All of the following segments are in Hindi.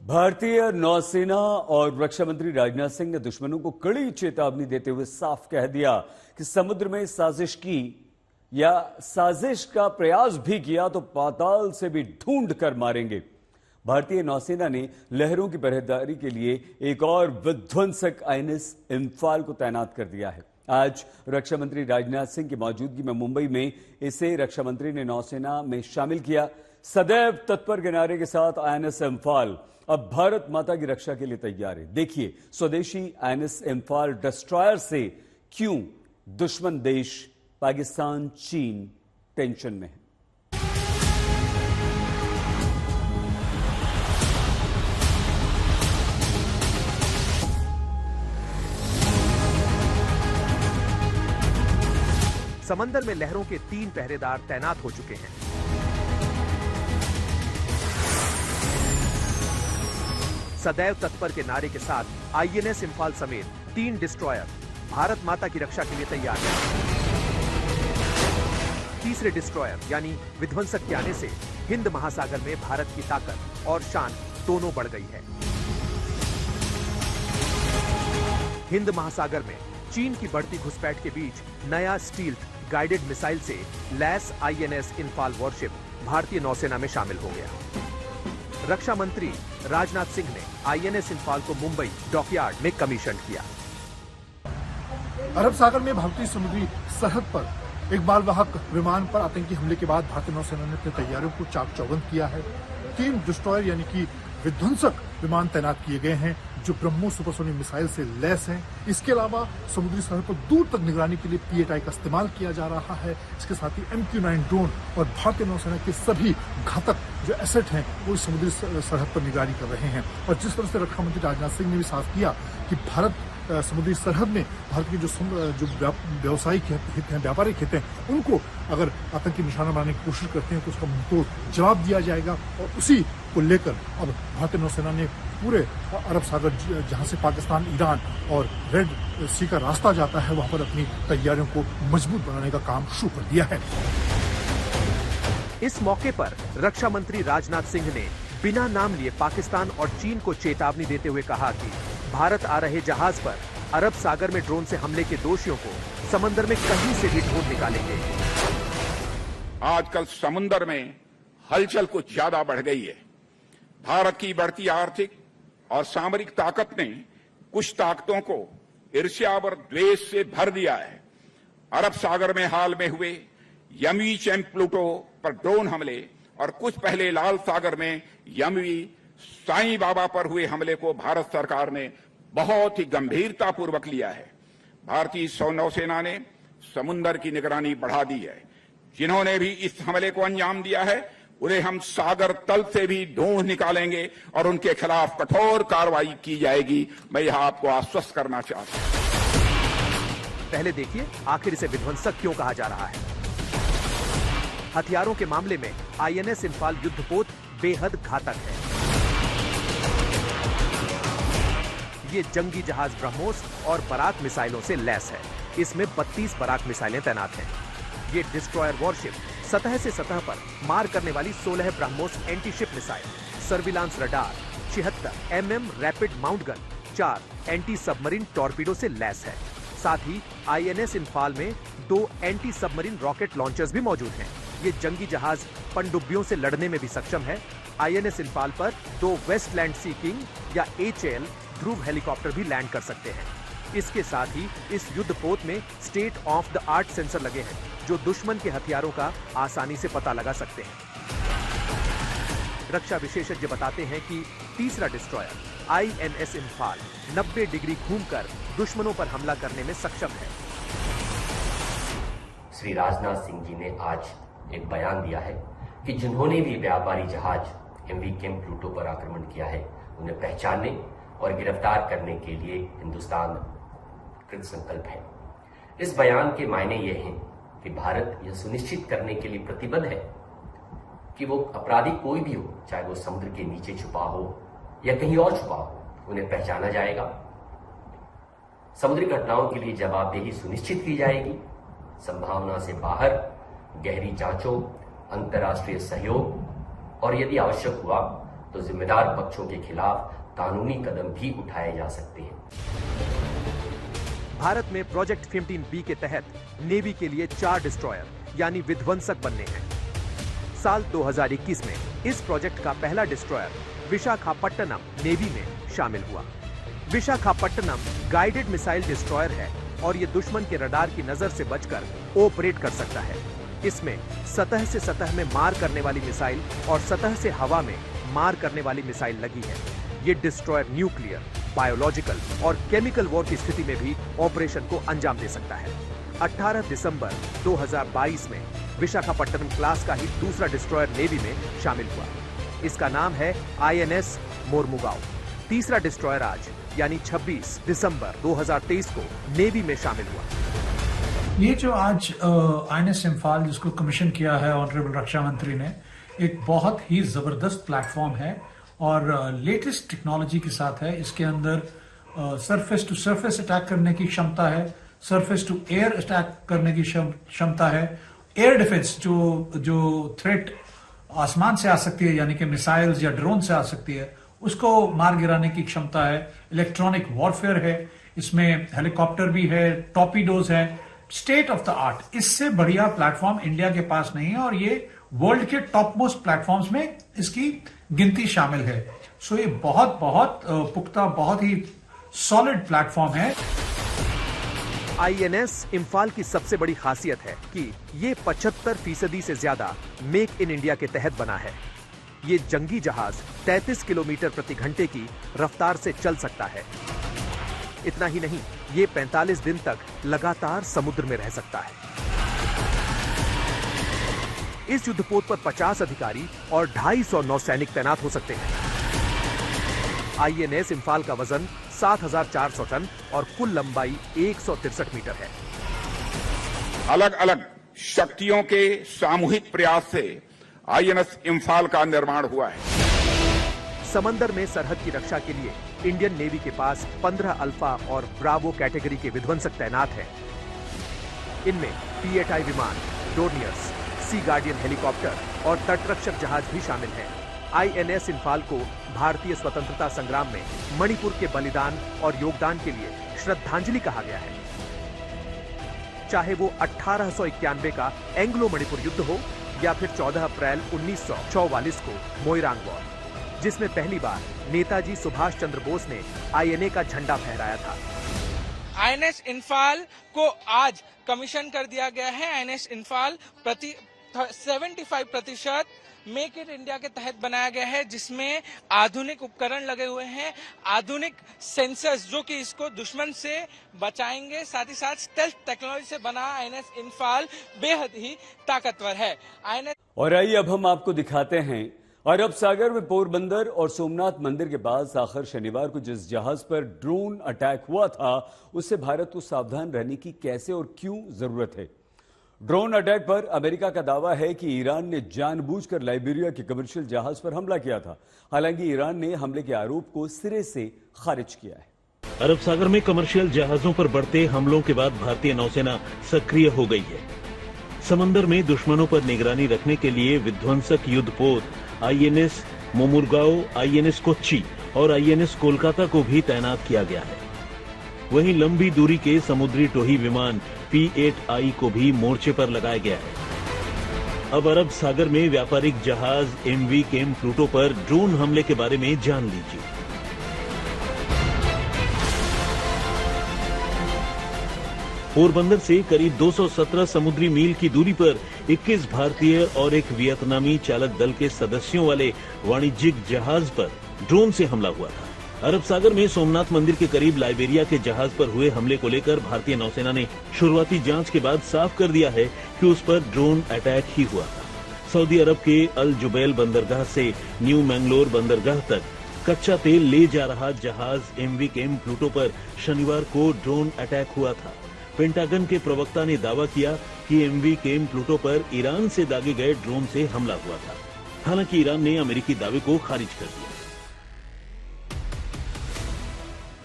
भारतीय नौसेना और रक्षा मंत्री राजनाथ सिंह ने दुश्मनों को कड़ी चेतावनी देते हुए साफ कह दिया कि समुद्र में साजिश की या साजिश का प्रयास भी किया तो पाताल से भी ढूंढ कर मारेंगे। भारतीय नौसेना ने लहरों की पहरेदारी के लिए एक और विध्वंसक आईएनएस इम्फाल को तैनात कर दिया है। आज रक्षा मंत्री राजनाथ सिंह की मौजूदगी में मुंबई में इसे रक्षा मंत्री ने नौसेना में शामिल किया। सदैव तत्पर के नारे के साथ आईएनएस इम्फाल अब भारत माता की रक्षा के लिए तैयार है। देखिए स्वदेशी आईएनएस इम्फाल डिस्ट्रॉयर से क्यों दुश्मन देश पाकिस्तान चीन टेंशन में है। समंदर में लहरों के 3 पहरेदार तैनात हो चुके हैं। सदैव तत्पर के नारे के साथ आईएनएस इम्फाल समेत 3 डिस्ट्रॉयर भारत माता की रक्षा के लिए तैयार हैं। तीसरे डिस्ट्रॉयर यानी विध्वंसक के आने से हिंद महासागर में भारत की ताकत और शान दोनों बढ़ गई है। हिंद महासागर में चीन की बढ़ती घुसपैठ के बीच नया स्टील्थ गाइडेड मिसाइल से लैस आईएनएस इम्फाल वॉरशिप भारतीय नौसेना में शामिल हो गया। रक्षा मंत्री राजनाथ सिंह ने आईएनएस इम्फाल को मुंबई डॉकयार्ड में कमीशन किया। अरब सागर में भारतीय समुद्री सरहद पर एक मालवाहक विमान पर आतंकी हमले के बाद भारतीय नौसेना ने अपनी तैयारियों को चाक चौबंद किया है। 3 डिस्ट्रॉयर यानी कि विध्वंसक विमान तैनात किए गए हैं जो ब्रह्मोस सुपरसोनिक मिसाइल से लैस हैं। इसके अलावा समुद्री सरहद पर दूर तक निगरानी के लिए PATI का इस्तेमाल किया जा रहा है। इसके साथ ही MQ-9 ड्रोन और भारतीय नौसेना के सभी घातक जो एसेट हैं वो इस समुद्री सरहद पर निगरानी कर रहे हैं। और जिस तरह से रक्षा मंत्री राजनाथ सिंह ने भी साफ किया कि भारत समुद्री सरहद में भारत के जो व्यावसायिक हित हैं, व्यापारिक हित हैं, उनको अगर आतंकी निशाना बनाने की कोशिश करते हैं तो उसका मुंहतोड़ जवाब दिया जाएगा। और उसी को लेकर अब भारतीय नौसेना ने पूरे अरब सागर जहां से पाकिस्तान, ईरान और रेड सी का रास्ता जाता है वहां पर अपनी तैयारियों को मजबूत बनाने का काम शुरू कर दिया है। इस मौके पर रक्षा मंत्री राजनाथ सिंह ने बिना नाम लिए पाकिस्तान और चीन को चेतावनी देते हुए कहा कि भारत आ रहे जहाज पर अरब सागर में ड्रोन से हमले के दोषियों को समंदर में कहीं से भी ढूंढ निकालेंगे। आजकल समुद्र में हलचल कुछ ज्यादा बढ़ गई है। भारत की बढ़ती आर्थिक और सामरिक ताकत ने कुछ ताकतों को ईर्ष्या और द्वेष से भर दिया है। अरब सागर में हाल में हुए MV प्लूटो पर ड्रोन हमले और कुछ पहले लाल सागर में MV साईं बाबा पर हुए हमले को भारत सरकार ने बहुत ही गंभीरता पूर्वक लिया है। भारतीय नौसेना ने समुद्र की निगरानी बढ़ा दी है। जिन्होंने भी इस हमले को अंजाम दिया है उन्हें हम सागर तल से भी ढूंढ निकालेंगे और उनके खिलाफ कठोर कार्रवाई की जाएगी। मैं यह आपको आश्वस्त करना चाहता हूं। पहले देखिए आखिर इसे विध्वंसक क्यों कहा जा रहा है। हथियारों के मामले में आईएनएस इम्फाल युद्धपोत बेहद घातक है। ये जंगी जहाज ब्रह्मोस और बराक मिसाइलों से लैस है। इसमें 32 बराक मिसाइलें तैनात हैं। ये डिस्ट्रॉयर वॉरशिप सतह से सतह पर मार करने वाली 16 BrahMos anti-ship missile, surveillance radar, 76 mm rapid mount gun, 4 anti submarine torpedo से लैस है। साथ ही आईएनएस इम्फाल में 2 एंटी सबमरीन रॉकेट लॉन्चर्स भी मौजूद हैं। ये जंगी जहाज पनडुब्बियों से लड़ने में भी सक्षम है। आईएनएस इम्फाल पर 2 वेस्टलैंड सी किंग या HAL ध्रुव हेलीकॉप्टर भी लैंड कर सकते हैं। इसके साथ ही इस युद्धपोत में state of the art sensor लगे हैं जो दुश्मन के हथियारों का आसानी से पता लगा सकते हैं। रक्षा विशेषज्ञ बताते हैं कि तीसरा डिस्ट्रॉयर आईएनएस इम्फाल 90 डिग्री घूमकर दुश्मनों पर हमला करने में सक्षम है। श्री राजनाथ सिंह जी ने आज एक बयान दिया है कि जिन्होंने भी व्यापारी जहाज MV प्लूटो पर आक्रमण किया है उन्हें पहचानने और गिरफ्तार करने के लिए हिंदुस्तान कृत संकल्प है। इस बयान के मायने ये हैं कि भारत यह सुनिश्चित करने के लिए प्रतिबद्ध है कि वो अपराधी कोई भी हो, चाहे वो समुद्र के नीचे छुपा हो या कहीं और छुपा हो, उन्हें पहचाना जाएगा। समुद्री घटनाओं के लिए जवाबदेही सुनिश्चित की जाएगी। संभावना से बाहर गहरी जांचों, अंतर्राष्ट्रीय सहयोग और यदि आवश्यक हुआ तो जिम्मेदार पक्षों के खिलाफ कानूनी कदम भी उठाए जा सकते हैं। भारत में प्रोजेक्ट 15B के तहत नेवी के लिए 4 डिस्ट्रॉयर यानी विध्वंसक बनने हैं। साल 2021 में इस प्रोजेक्ट का पहला डिस्ट्रॉयर विशाखापट्टनम नेवी में शामिल हुआ। विशाखापट्टनम गाइडेड मिसाइल डिस्ट्रॉयर है और ये दुश्मन के रडार की नजर से बचकर ऑपरेट कर सकता है। इसमें सतह से सतह में मार करने वाली मिसाइल और सतह से हवा में मार करने वाली मिसाइल लगी है। ये डिस्ट्रॉयर न्यूक्लियर, बायोलॉजिकल और केमिकल वॉर की स्थिति में भी ऑपरेशन को अंजाम दे सकता है। 18 दिसंबर 2022 में विशाखापट्टनम क्लास का ही दूसरा डिस्ट्रॉयर नेवी में शामिल हुआ। इसका नाम है INS मोरमुगाओ। तीसरा डिस्ट्रॉयर आज यानी 26 दिसंबर 2023 को नेवी में शामिल हुआ। ये जो आज INS इम्फाल जिसको कमीशन किया है ऑनरेबल रक्षा मंत्री ने, एक बहुत ही जबरदस्त प्लेटफॉर्म है और लेटेस्ट टेक्नोलॉजी के साथ है। इसके अंदर सरफेस टू सरफेस अटैक करने की क्षमता है, सरफेस टू एयर अटैक करने की क्षमता है, एयर डिफेंस जो थ्रेट आसमान से आ सकती है यानी कि मिसाइल्स या ड्रोन से आ सकती है उसको मार गिराने की क्षमता है, इलेक्ट्रॉनिक वॉरफेयर है, इसमें हेलीकॉप्टर भी है, टॉर्पीडोज है, स्टेट ऑफ द आर्ट। इससे बढ़िया प्लेटफॉर्म इंडिया के पास नहीं है और ये वर्ल्ड के टॉप मोस्ट प्लेटफॉर्म्स में इसकी गिनती शामिल है। सो ये बहुत पुख्ता, बहुत ही सॉलिड प्लेटफॉर्म है। INS इम्फाल की सबसे बड़ी खासियत है कि ये 75% से ज्यादा मेक इन इंडिया के तहत बना है। ये जंगी जहाज 33 किलोमीटर प्रति घंटे की रफ्तार से चल सकता है। इतना ही नहीं, ये 45 दिन तक लगातार समुद्र में रह सकता है। इस युद्धपोत पर 50 अधिकारी और 250 नौसैनिक तैनात हो सकते हैं। INS इम्फाल का वजन 7,400 टन और कुल लंबाई 163 मीटर है। अलग अलग शक्तियों के सामूहिक प्रयास से INS इम्फाल का निर्माण हुआ है। समंदर में सरहद की रक्षा के लिए इंडियन नेवी के पास 15 अल्फा और ब्रावो कैटेगरी के विध्वंसक तैनात हैं। इनमें P-8I विमान, डोर्नियर्स, सी गार्डियन हेलीकॉप्टर और तटरक्षक जहाज भी शामिल हैं। INS इम्फाल को भारतीय स्वतंत्रता संग्राम में मणिपुर के बलिदान और योगदान के लिए श्रद्धांजलि कहा गया है। चाहे वो 1891 का एंग्लो मणिपुर युद्ध हो या फिर 14 अप्रैल 1944 को मोइरांग वॉर, जिसमें पहली बार नेताजी सुभाष चंद्र बोस ने INA का झंडा फहराया था। INS इम्फाल को आज कमीशन कर दिया गया है। INS Imphal 75% make in India के तहत बनाया गया है, जिसमें आधुनिक उपकरण लगे हुए हैं, आधुनिक सेंसर्स जो कि इसको दुश्मन से बचाएंगे। साथ ही साथ स्टेल्थ टेक्नोलॉजी से बना INS इम्फाल बेहद ही ताकतवर है। और आइए अब हम आपको दिखाते हैं अरब सागर में पोरबंदर और सोमनाथ मंदिर के पास आखिर शनिवार को जिस जहाज पर ड्रोन अटैक हुआ था उससे भारत को सावधान रहने की कैसे और क्यों जरूरत है। ड्रोन अटैक पर अमेरिका का दावा है कि ईरान ने जानबूझकर लाइबेरिया के कमर्शियल जहाज पर हमला किया था। हालांकि ईरान ने हमले के आरोप को सिरे से खारिज किया है। अरब सागर में कमर्शियल जहाजों पर बढ़ते हमलों के बाद भारतीय नौसेना सक्रिय हो गई है। समंदर में दुश्मनों पर निगरानी रखने के लिए विध्वंसक युद्धपोत INS मोमुरगाओ, INS कोच्चि और INS कोलकाता को भी तैनात किया गया है। वहीं लंबी दूरी के समुद्री टोही विमान P-8I को भी मोर्चे पर लगाया गया है। अब अरब सागर में व्यापारिक जहाज MV केम प्लूटो पर ड्रोन हमले के बारे में जान लीजिए। पोरबंदर से करीब 217 समुद्री मील की दूरी पर 21 भारतीय और एक वियतनामी चालक दल के सदस्यों वाले वाणिज्यिक जहाज पर ड्रोन से हमला हुआ था। अरब सागर में सोमनाथ मंदिर के करीब लाइबेरिया के जहाज पर हुए हमले को लेकर भारतीय नौसेना ने शुरुआती जांच के बाद साफ कर दिया है कि उस पर ड्रोन अटैक ही हुआ था। सऊदी अरब के अल जुबैल बंदरगाह से न्यू मैंगलोर बंदरगाह तक कच्चा तेल ले जा रहा जहाज MV केम प्लूटो पर शनिवार को ड्रोन अटैक हुआ था। पेंटागन के प्रवक्ता ने दावा किया कि MV केम प्लूटो पर ईरान से दागे गए ड्रोन से हमला हुआ था। हालांकि ईरान ने अमेरिकी दावे को खारिज कर दिया।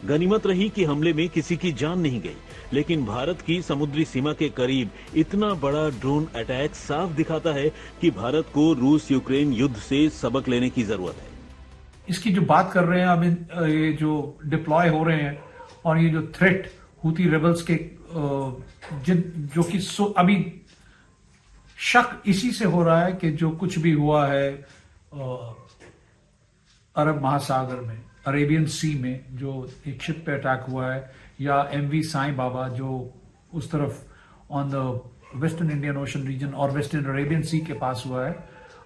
गनीमत रही कि हमले में किसी की जान नहीं गई, लेकिन भारत की समुद्री सीमा के करीब इतना बड़ा ड्रोन अटैक साफ दिखाता है कि भारत को रूस यूक्रेन युद्ध से सबक लेने की जरूरत है। इसकी जो बात कर रहे हैं अब ये जो डिप्लॉय हो रहे हैं और ये जो थ्रेट हूती रेबल्स के जो कि अभी शक इसी से हो रहा है कि जो कुछ भी हुआ है अरब महासागर में, अरेबियन सी में जो एक शिप पे अटैक हुआ है, या MV साईं बाबा जो उस तरफ on the western Indian ocean region और वेस्टर्न अरेबियन सी के पास हुआ है।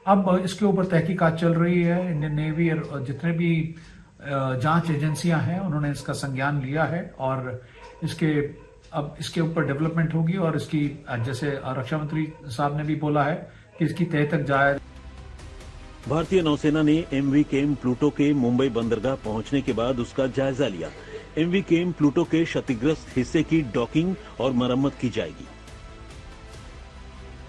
अब इसके ऊपर तहकीकात चल रही है। इंडियन नेवी और जितने भी जांच एजेंसियां हैं उन्होंने इसका संज्ञान लिया है और अब इसके ऊपर डेवलपमेंट होगी और इसकी, जैसे रक्षा मंत्री साहब ने भी बोला है कि इसकी तह तक जाए। भारतीय नौसेना ने MV केम प्लूटो के मुंबई बंदरगाह पहुंचने के बाद उसका जायजा लिया। MV केम प्लूटो के क्षतिग्रस्त हिस्से की डॉकिंग और मरम्मत की जाएगी।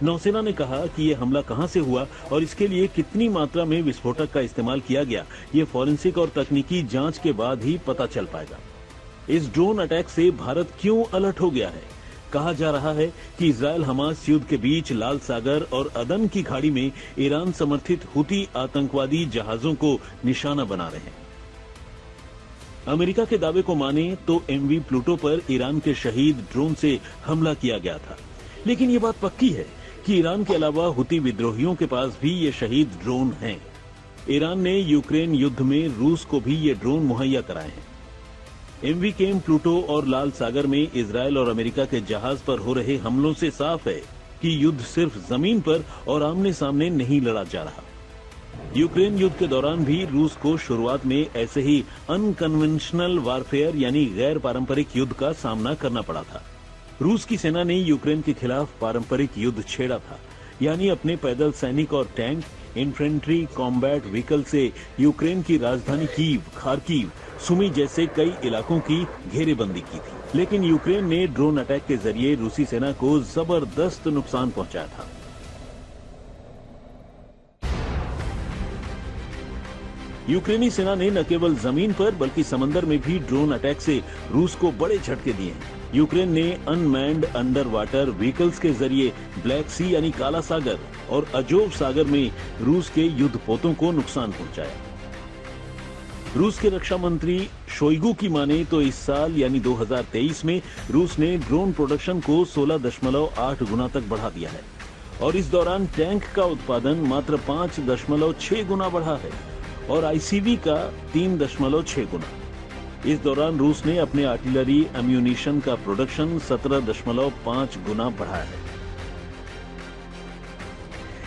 नौसेना ने कहा कि यह हमला कहां से हुआ और इसके लिए कितनी मात्रा में विस्फोटक का इस्तेमाल किया गया, ये फॉरेंसिक और तकनीकी जांच के बाद ही पता चल पाएगा। इस ड्रोन अटैक से भारत क्यों अलर्ट हो गया है? कहा जा रहा है कि इजरायल हमास युद्ध के बीच लाल सागर और अदन की खाड़ी में ईरान समर्थित हुती आतंकवादी जहाजों को निशाना बना रहे हैं। अमेरिका के दावे को माने तो MV प्लूटो पर ईरान के शहीद ड्रोन से हमला किया गया था, लेकिन ये बात पक्की है कि ईरान के अलावा हुती विद्रोहियों के पास भी ये शहीद ड्रोन हैं। ईरान ने यूक्रेन युद्ध में रूस को भी ये ड्रोन मुहैया कराए हैं। MV केम प्लूटो और लाल सागर में इजरायल और अमेरिका के जहाज पर हो रहे हमलों से साफ है कि युद्ध सिर्फ जमीन पर और आमने सामने नहीं लड़ा जा रहा। यूक्रेन युद्ध के दौरान भी रूस को शुरुआत में ऐसे ही अनकन्वेंशनल वारफेयर यानी गैर पारंपरिक युद्ध का सामना करना पड़ा था। रूस की सेना ने यूक्रेन के खिलाफ पारंपरिक युद्ध छेड़ा था, यानी अपने पैदल सैनिक और टैंक, इन्फेंट्री, कॉम्बैट व्हीकल से यूक्रेन की राजधानी कीव, खार्किव, सुमी जैसे कई इलाकों की घेरेबंदी की थी। लेकिन यूक्रेन ने ड्रोन अटैक के जरिए रूसी सेना को जबरदस्त नुकसान पहुंचाया था। यूक्रेनी सेना ने न केवल जमीन पर बल्कि समंदर में भी ड्रोन अटैक से रूस को बड़े झटके दिए हैं। यूक्रेन ने अनमैन्ड अंडर वाटर व्हीकल्स के जरिए ब्लैक सी यानी काला सागर और अजोव सागर में रूस के युद्धपोतों को नुकसान पहुंचाया। रूस के रक्षा मंत्री शोइगु की माने तो इस साल यानी 2023 में रूस ने ड्रोन प्रोडक्शन को 16.8 गुना तक बढ़ा दिया है और इस दौरान टैंक का उत्पादन मात्र 5.6 गुना बढ़ा है और ICV का 3.6 गुना। इस दौरान रूस ने अपने आर्टिलरी एम्यूनिशन का प्रोडक्शन 17.5 गुना बढ़ाया है।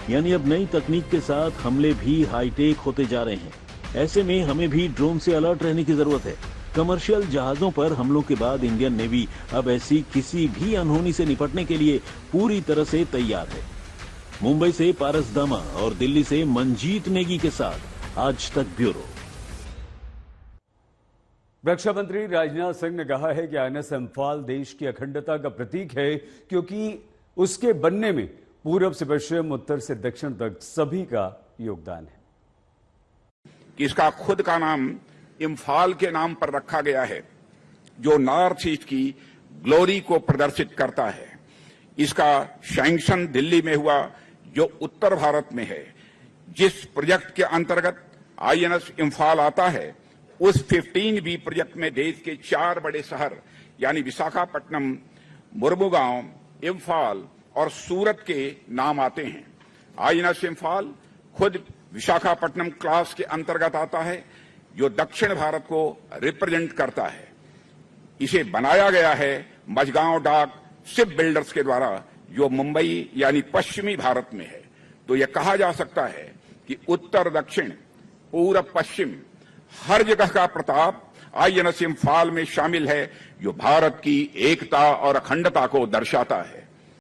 यानी अब नई तकनीक के साथ हमले भी हाईटेक होते जा रहे हैं। ऐसे में हमें भी ड्रोन से अलर्ट रहने की जरूरत है। कमर्शियल जहाजों पर हमलों के बाद इंडियन नेवी अब ऐसी किसी भी अनहोनी से निपटने के लिए पूरी तरह से तैयार है। मुंबई से पारस दामा और दिल्ली से मंजीत नेगी के साथ आज तक ब्यूरो। रक्षा मंत्री राजनाथ सिंह ने कहा है कि INS इम्फाल देश की अखंडता का प्रतीक है, क्योंकि उसके बनने में पूरब से पश्चिम, उत्तर से दक्षिण तक सभी का योगदान है। इसका खुद का नाम इम्फाल के नाम पर रखा गया है, जो नॉर्थ ईस्ट की ग्लोरी को प्रदर्शित करता है। इसका सैंक्शन दिल्ली में हुआ, जो उत्तर भारत में है। जिस प्रोजेक्ट के अंतर्गत INS इम्फाल आता है, उस 15B प्रोजेक्ट में देश के 4 बड़े शहर यानी विशाखापट्टनम, मुर्मुगांव, इम्फाल और सूरत के नाम आते हैं। INS इम्फाल खुद विशाखापट्टनम क्लास के अंतर्गत आता है, जो दक्षिण भारत को रिप्रेजेंट करता है। इसे बनाया गया है मझगांव डाक शिप बिल्डर्स के द्वारा, जो मुंबई यानी पश्चिमी भारत में है। तो यह कहा जा सकता है कि उत्तर दक्षिण, पूरब पश्चिम, हर जगह का प्रताप INS इम्फाल में शामिल है, जो भारत की एकता और अखंडता को दर्शाता है।